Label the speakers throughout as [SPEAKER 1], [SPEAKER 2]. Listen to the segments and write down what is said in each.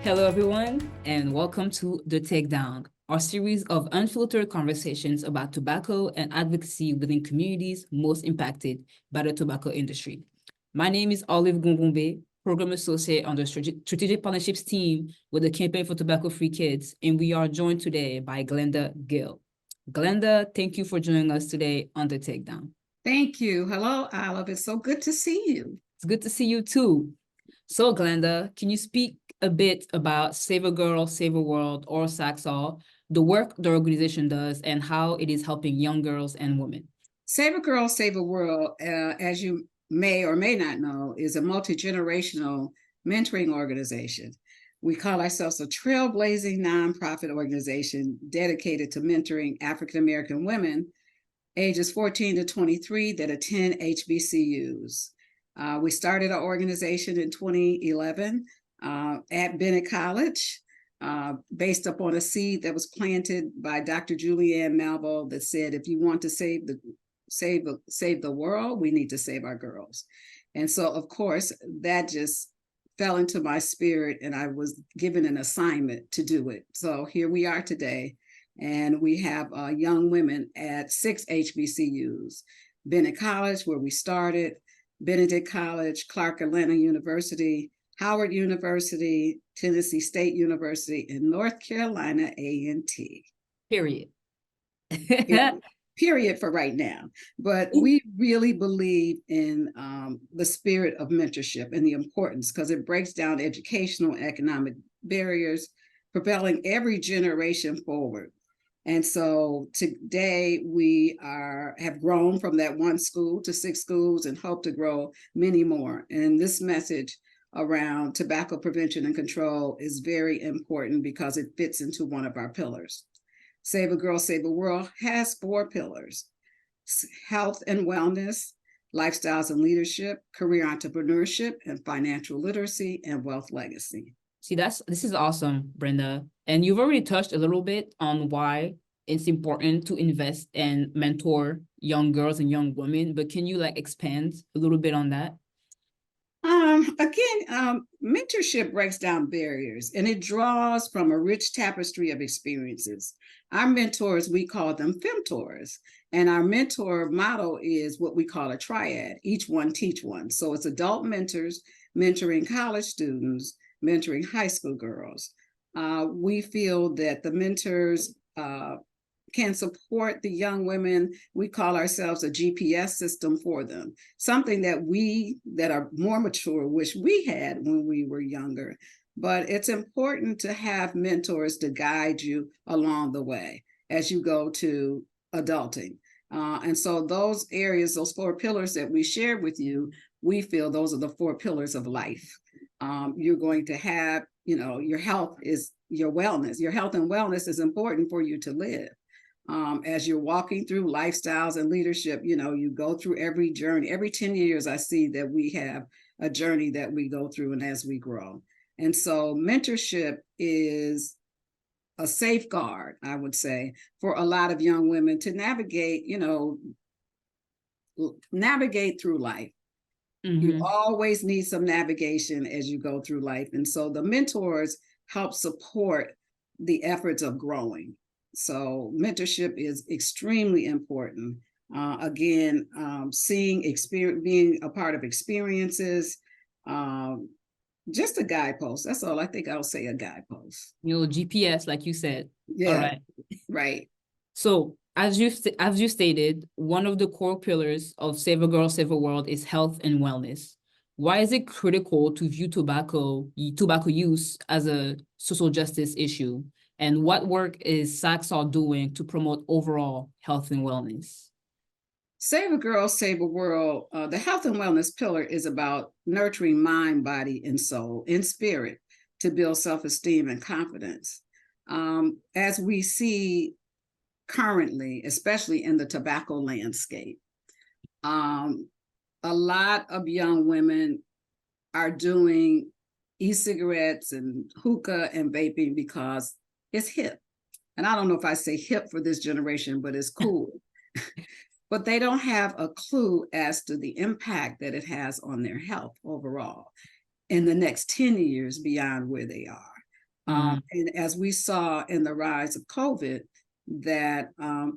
[SPEAKER 1] Hello, everyone, and welcome to The Takedown, our series of unfiltered conversations about tobacco and advocacy within communities most impacted by the tobacco industry. My name is Olive Gongombe, Program Associate on the Strategic Partnerships team with the Campaign for Tobacco-Free Kids, and we are joined today by Glenda Gill. Glenda, thank you for joining us today on The Takedown.
[SPEAKER 2] Thank you. Hello, Olive. It's so good to see you.
[SPEAKER 1] It's good to see you too. So, Glenda, can you speak a bit about Save a Girl, Save a World, or SAGSAW, the work the organization does, and how it is helping young girls and women?
[SPEAKER 2] Save a Girl, Save a World, as you may or may not know, is a multi-generational mentoring organization. We call ourselves a trailblazing nonprofit organization dedicated to mentoring African-American women ages 14 to 23 that attend HBCUs. We started our organization in 2011 at Bennett College, based upon a seed that was planted by Dr. Julianne Malvo that said, if you want to save the world, we need to save our girls. And so, of course, that just fell into my spirit, and I was given an assignment to do it. So here we are today, and we have young women at 6 HBCUs: Bennett College, where we started, Benedict College, Clark Atlanta University, Howard University, Tennessee State University, and North Carolina A&T.
[SPEAKER 1] Period.
[SPEAKER 2] Period for right now. But we really believe in the spirit of mentorship and the importance, because it breaks down educational and economic barriers, propelling every generation forward. And so today we have grown from that one school to 6 schools and hope to grow many more. And this message around tobacco prevention and control is very important because it fits into one of our pillars. Save a Girl, Save a World has 4 pillars: health and wellness, lifestyles and leadership, career entrepreneurship, and financial literacy and wealth legacy.
[SPEAKER 1] See, this is awesome, Brenda. And you've already touched a little bit on why it's important to invest and mentor young girls and young women, but can you expand a little bit on that?
[SPEAKER 2] Mentorship breaks down barriers, and it draws from a rich tapestry of experiences. Our mentors, we call them femtors, and our mentor motto is what we call a triad: each one teach one. So it's adult mentors mentoring college students, mentoring high school girls. We feel that the mentors can support the young women. We call ourselves a GPS system for them, something that we that are more mature wish we had when we were younger. But it's important to have mentors to guide you along the way as you go to adulting. And so those areas, those 4 pillars that we shared with you, we feel those are the 4 pillars of life. You're going to have, your health is your wellness. Your health and wellness is important for you to live. As you're walking through lifestyles and leadership, you go through every journey. Every 10 years, I see that we have a journey that we go through and as we grow. And so mentorship is a safeguard, I would say, for a lot of young women to navigate through life. Mm-hmm. You always need some navigation as you go through life. And so the mentors help support the efforts of growing. So mentorship is extremely important. Seeing experience, being a part of experiences, just a guidepost. That's all. I think I'll say a guidepost.
[SPEAKER 1] GPS, like you said.
[SPEAKER 2] Yeah. All right. Right.
[SPEAKER 1] So as you stated, one of the core pillars of Save a Girl, Save a World is health and wellness. Why is it critical to view tobacco use as a social justice issue? And what work is SAGSAW doing to promote overall health and wellness?
[SPEAKER 2] Save a Girl, Save a World, the health and wellness pillar is about nurturing mind, body, and soul, and spirit to build self-esteem and confidence. As we see currently, especially in the tobacco landscape, a lot of young women are doing e-cigarettes and hookah and vaping because it's hip. And I don't know if I say hip for this generation, but it's cool. But they don't have a clue as to the impact that it has on their health overall in the next 10 years beyond where they are. And as we saw in the rise of COVID, that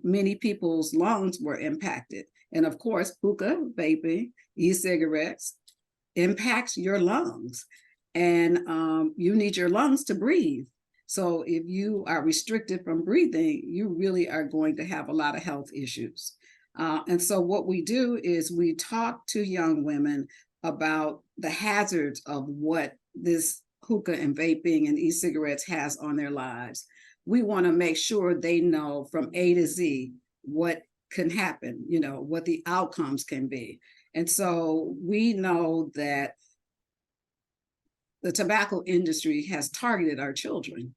[SPEAKER 2] many people's lungs were impacted. And of course, hookah, vaping, e-cigarettes impacts your lungs. And you need your lungs to breathe. So if you are restricted from breathing, you really are going to have a lot of health issues. And so what we do is we talk to young women about the hazards of what this hookah and vaping and e-cigarettes has on their lives. We want to make sure they know from A to Z what can happen, you know, what the outcomes can be. And so we know that the tobacco industry has targeted our children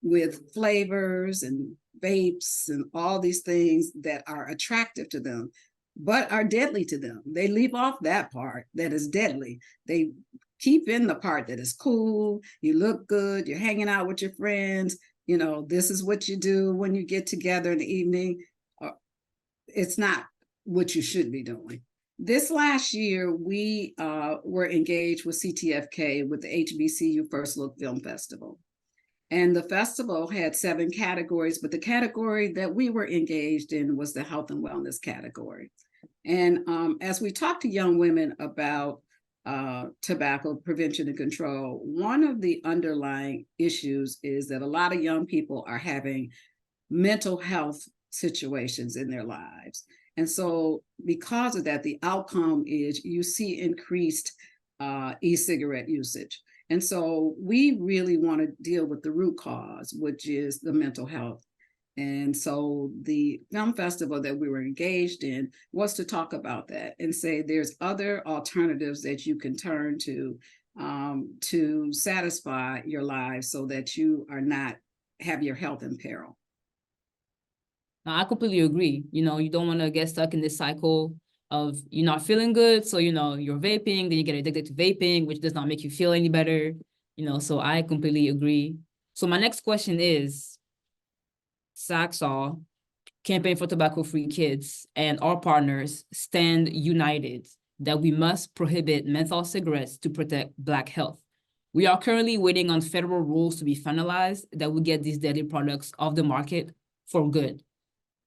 [SPEAKER 2] with flavors and vapes and all these things that are attractive to them, but are deadly to them. They leave off that part that is deadly. They keep in the part that is cool, you look good, you're hanging out with your friends, you know, this is what you do when you get together in the evening. It's not what you should be doing. This last year, we were engaged with CTFK with the HBCU First Look Film Festival. And the festival had 7 categories, but the category that we were engaged in was the health and wellness category. And as we talked to young women about tobacco prevention and control, one of the underlying issues is that a lot of young people are having mental health situations in their lives. And so because of that, the outcome is you see increased e-cigarette usage. And so we really want to deal with the root cause, which is the mental health. And so the film festival that we were engaged in was to talk about that and say there's other alternatives that you can turn to satisfy your lives so that you are not have your health in peril.
[SPEAKER 1] Now, I completely agree. You know, you don't want to get stuck in this cycle of you're not feeling good. So, you know, you're vaping, then you get addicted to vaping, which does not make you feel any better. You know, so I completely agree. So my next question is, SAGSAW, Campaign for Tobacco-Free Kids, and our partners stand united that we must prohibit menthol cigarettes to protect Black health. We are currently waiting on federal rules to be finalized that will get these deadly products off the market for good.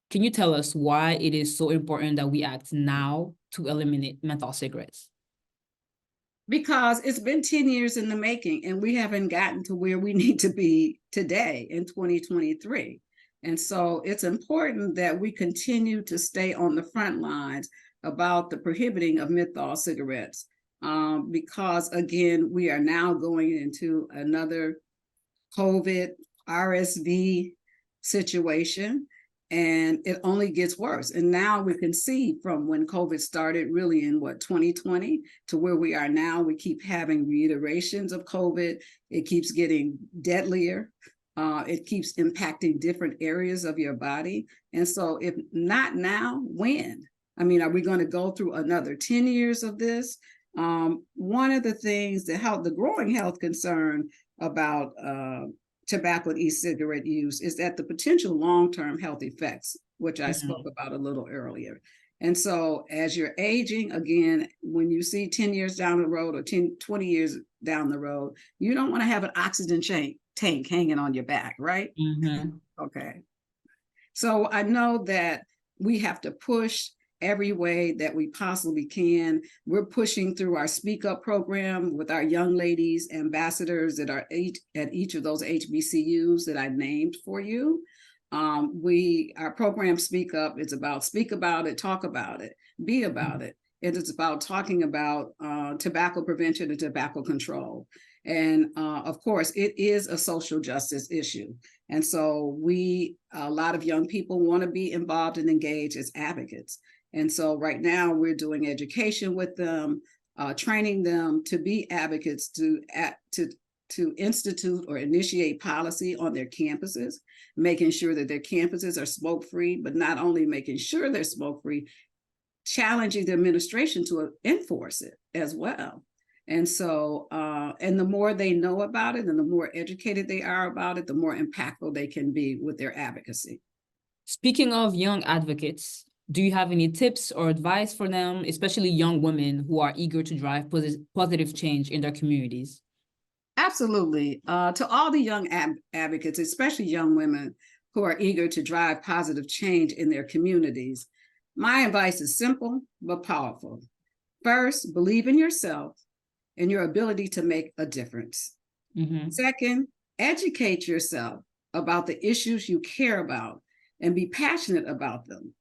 [SPEAKER 1] Can you tell us why it is so important that we act now to eliminate menthol cigarettes?
[SPEAKER 2] Because it's been 10 years in the making and we haven't gotten to where we need to be today in 2023. And so it's important that we continue to stay on the front lines about the prohibiting of menthol cigarettes. Because again, we are now going into another COVID, RSV situation. And it only gets worse. And now we can see from when COVID started really in 2020 to where we are now, we keep having reiterations of COVID. It keeps getting deadlier. It keeps impacting different areas of your body. And so if not now, when? I mean, are we going to go through another 10 years of this? One of the things that the growing health concern about tobacco and e-cigarette use is that the potential long-term health effects, which I spoke about a little earlier. And so as you're aging, again, when you see 10 years down the road or 20 years down the road, you don't want to have an oxygen tank hanging on your back, right? Okay. So I know that we have to push every way that we possibly can. We're pushing through our Speak Up program with our young ladies ambassadors that are at each of those HBCUs that I named for you. Our program Speak Up is about speak about it, talk about it, be about it. And it's about talking about tobacco prevention and tobacco control. And of course, it is a social justice issue. And so a lot of young people want to be involved and engaged as advocates. And so right now we're doing education with them, training them to be advocates, to institute or initiate policy on their campuses, making sure that their campuses are smoke-free, but not only making sure they're smoke-free, challenging the administration to enforce it as well. And so, and the more they know about it and the more educated they are about it, the more impactful they can be with their advocacy.
[SPEAKER 1] Speaking of young advocates, do you have any tips or advice for them, especially young women who are eager to drive positive change in their communities?
[SPEAKER 2] Absolutely. To all the young advocates, especially young women who are eager to drive positive change in their communities, my advice is simple but powerful. First, believe in yourself and your ability to make a difference.
[SPEAKER 1] Mhm.
[SPEAKER 2] Second, educate yourself about the issues you care about and be passionate about them.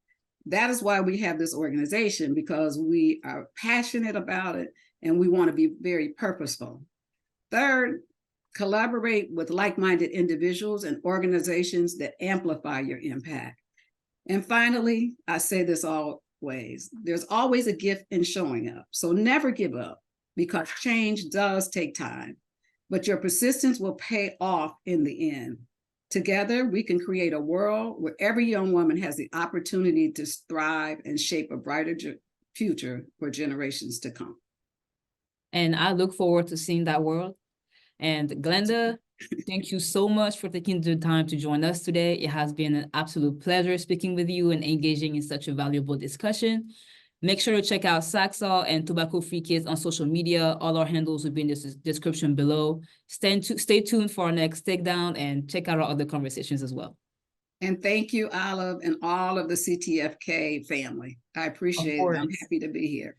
[SPEAKER 2] That is why we have this organization, because we are passionate about it and we want to be very purposeful. Third, collaborate with like-minded individuals and organizations that amplify your impact. And finally, I say this always, there's always a gift in showing up. So never give up, because change does take time, but your persistence will pay off in the end. Together, we can create a world where every young woman has the opportunity to thrive and shape a brighter future for generations to come.
[SPEAKER 1] And I look forward to seeing that world. And Glenda, thank you so much for taking the time to join us today. It has been an absolute pleasure speaking with you and engaging in such a valuable discussion. Make sure to check out SAGSAW and Tobacco-Free Kids on social media. All our handles will be in the description below. Stay tuned for our next takedown and check out our other conversations as well.
[SPEAKER 2] And thank you, Olive, and all of the CTFK family. I appreciate it. I'm happy to be here.